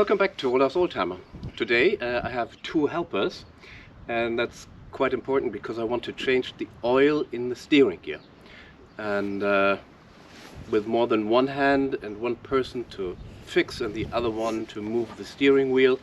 Welcome back to Olaf's Oldtimer. Today I have two helpers, and that's quite important because I want to change the oil in the steering gear. And with more than one hand and one person to fix and the other one to move the steering wheel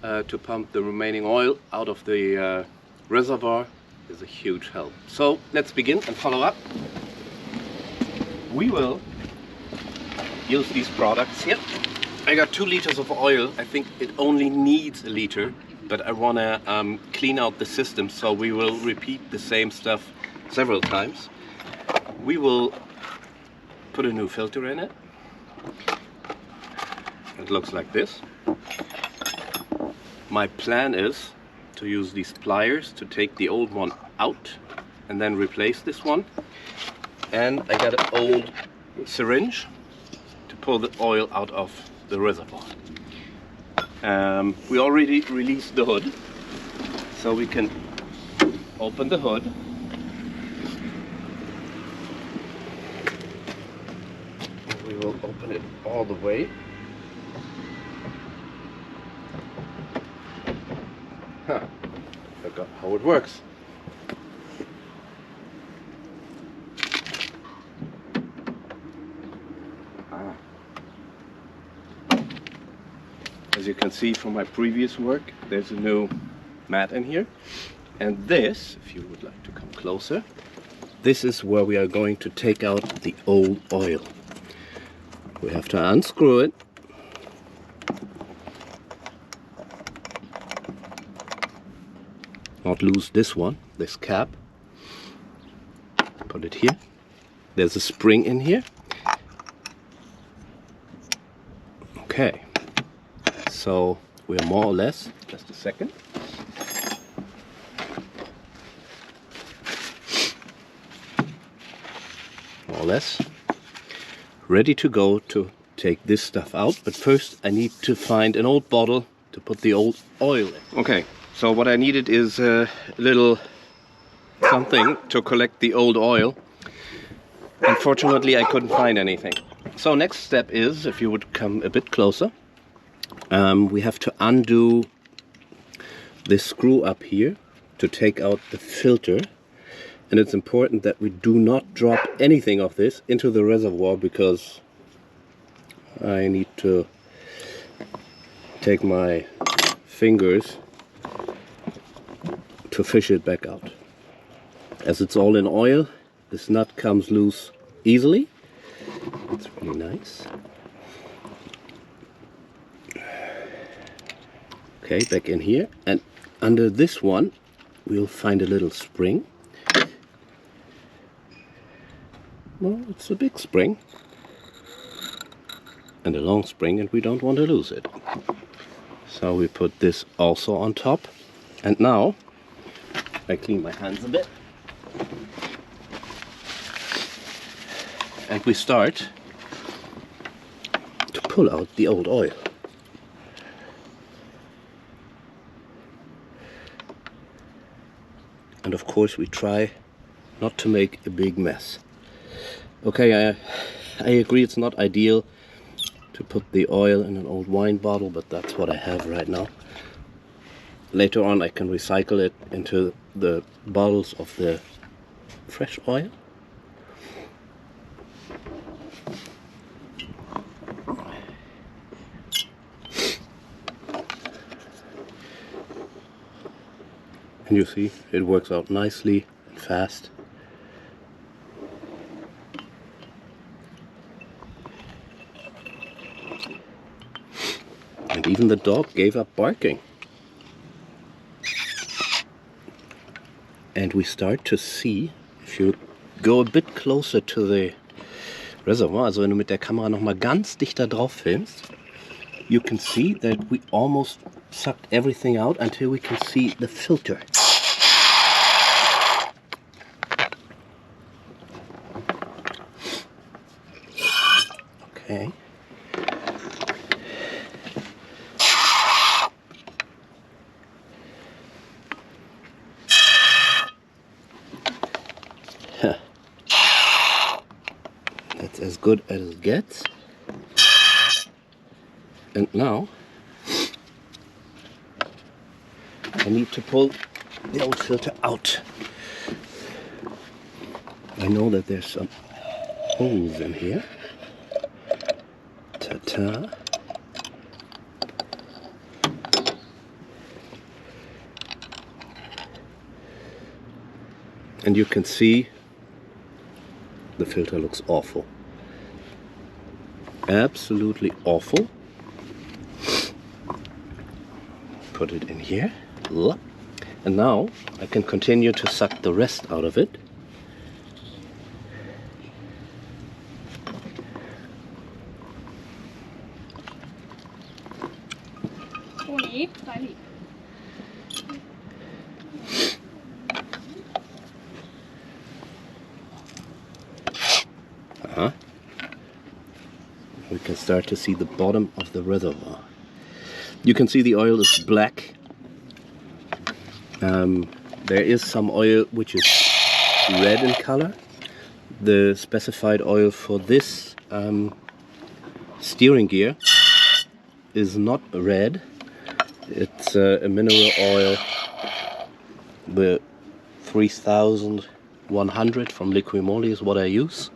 to pump the remaining oil out of the reservoir is a huge help. So let's begin and follow up. We will use these products here. I got 2 liters of oil. I think it only needs a liter, but I want to clean out the system, so we will repeat the same stuff several times. We will put a new filter in it. It looks like this. My plan is to use these pliers to take the old one out and then replace this one. And I got an old syringe to pull the oil out of the reservoir. We already released the hood, so we can open the hood. We will open it all the way. Huh. I forgot how it works. As you can see from my previous work, there's a new mat in here. And this, if you would like to come closer, this is where we are going to take out the old oil. We have to unscrew it. Not lose this one, this cap. Put it here. There's a spring in here. Okay. So we're more or less, just a second. More or less ready to go to take this stuff out. But first I need to find an old bottle to put the old oil in. Okay, so what I needed is a little something to collect the old oil. Unfortunately, I couldn't find anything. So next step is, if you would come a bit closer, we have to undo this screw up here to take out the filter, and it's important that we do not drop anything of this into the reservoir, because I need to take my fingers to fish it back out. As it's all in oil, this nut comes loose easily. It's really nice. Okay, back in here, and under this one we'll find a little spring. Well, it's a big spring and a long spring, and we don't want to lose it. So we put this also on top, and now I clean my hands a bit, and we start to pull out the old oil. And of course we try not to make a big mess. Okay, I agree it's not ideal to put the oil in an old wine bottle, but that's what I have right now. Later on I can recycle it into the bottles of the fresh oil. And you see, it works out nicely and fast. And even the dog gave up barking. And we start to see, if you go a bit closer to the reservoir, also wenn du mit der Kamera noch mal ganz dicht da drauf filmst, you can see that we almost sucked everything out until we can see the filter. Okay. That's as good as it gets. And now need to pull the old filter out. I know that there's some holes in here. Ta-ta. And you can see the filter looks awful. Absolutely awful. Put it in here. And now I can continue to suck the rest out of it. We can start to see the bottom of the reservoir. You can see the oil is black. There is some oil which is red in color. The specified oil for this steering gear is not red. It's a mineral oil, the 3100 from Liquimoli is what I use.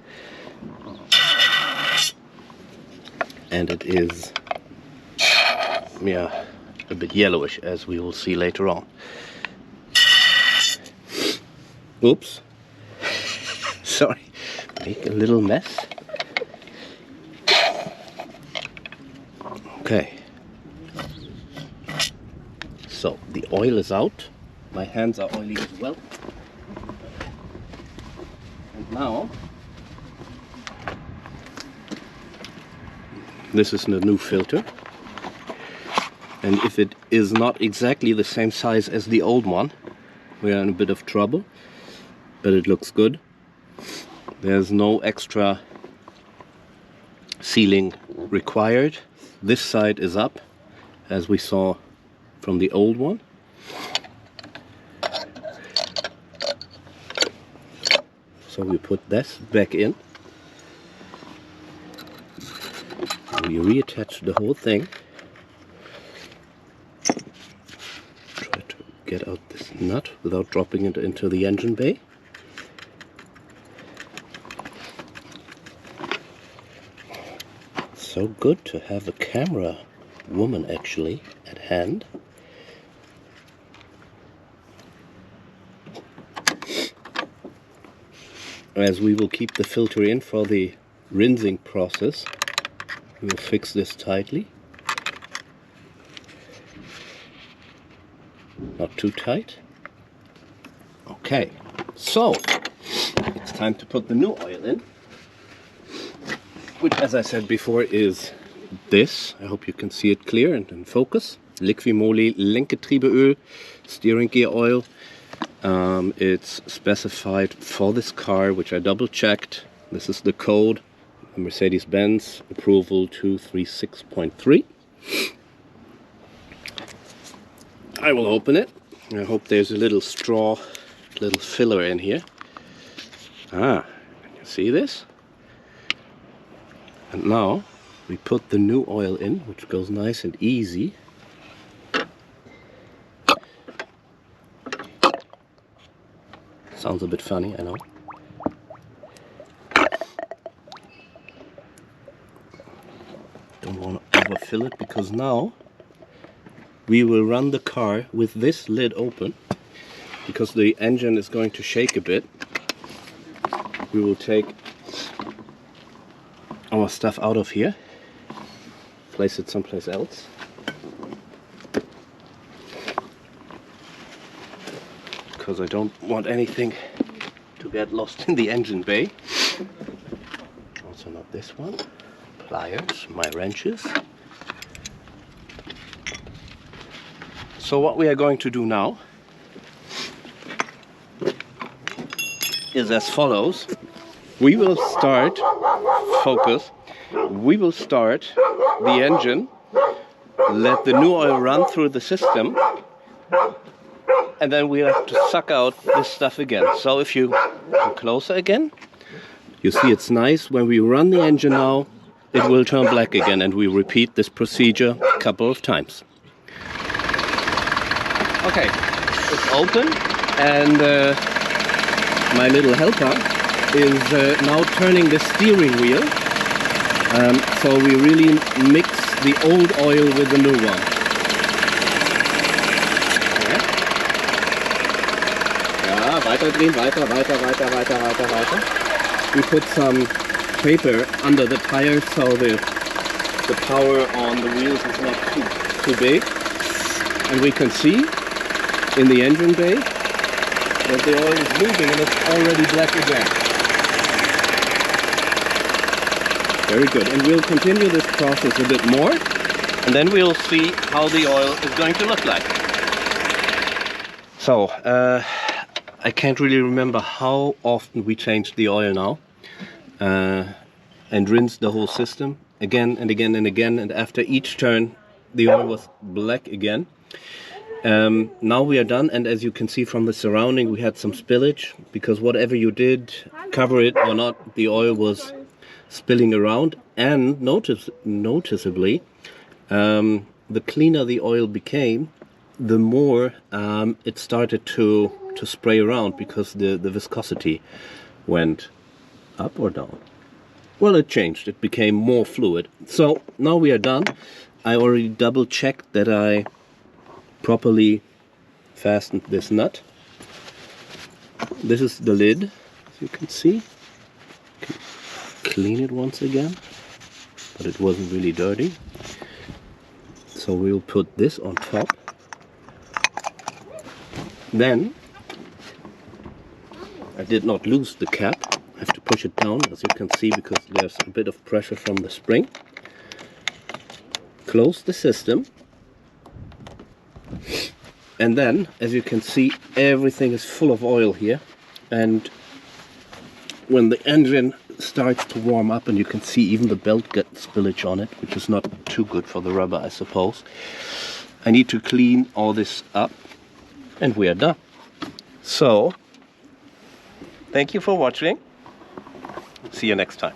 And it is, yeah, a bit yellowish, as we will see later on. Oops. Sorry, make a little mess. Okay. So, the oil is out. My hands are oily as well. And now, this is the new filter, and if it is not exactly the same size as the old one, we are in a bit of trouble, but it looks good. There's no extra sealing required. This side is up, as we saw from the old one. So we put this back in. We reattach the whole thing. Try to get out this nut without dropping it into the engine bay. So good to have a camera woman actually at hand. As we will keep the filter in for the rinsing process, we will fix this tightly. Not too tight. Okay, so it's time to put the new oil in, which, as I said before, is this. I hope you can see it clear and in focus. Liquimoli Lenkgetriebeöl, steering gear oil. It's specified for this car, which I double checked. This is the code, Mercedes-Benz approval 236.3. I will open it. I hope there's a little straw, little filler in here. Can you see this? And now we put the new oil in, which goes nice and easy. Sounds a bit funny, I know. Don't want to overfill it, because now we will run the car with this lid open, because the engine is going to shake a bit. We will take our stuff out of here, place it someplace else. Because I don't want anything to get lost in the engine bay. Also not this one. Pliers, my wrenches. So what we are going to do now is as follows. We will start, focus, we will start the engine, let the new oil run through the system, and then we have to suck out this stuff again. So if you come closer again, you see it's nice. When we run the engine now, it will turn black again, and we repeat this procedure a couple of times. Okay, it's open, and my little helper is now turning the steering wheel. So we really mix the old oil with the new one. Ja, weiter drehen, weiter. We put some paper under the tires so the power on the wheels is not too big. And we can see in the engine bay that the oil is moving and it's already black again. Very good. And we'll continue this process a bit more, and then we'll see how the oil is going to look like. So, I can't really remember how often we changed the oil now and rinsed the whole system again and again and again, and after each turn the oil was black again. Now we are done, and as you can see from the surrounding, we had some spillage, because whatever you did, cover it or not, the oil was spilling around. And noticeably, the cleaner the oil became, the more it started to spray around, because the viscosity went up or down. Well, it changed, it became more fluid. So now we are done. I already double checked that I properly fastened this nut. This is the lid, as you can see. Clean it once again, but it wasn't really dirty. So we'll put this on top. Then I did not lose the cap. I have to push it down, as you can see, because there's a bit of pressure from the spring. Close the system. And then, as you can see, everything is full of oil here. And when the engine starts to warm up, and you can see even the belt gets spillage on it, which is not too good for the rubber, I suppose. I need to clean all this up, and we are done. So, thank you for watching. See you next time.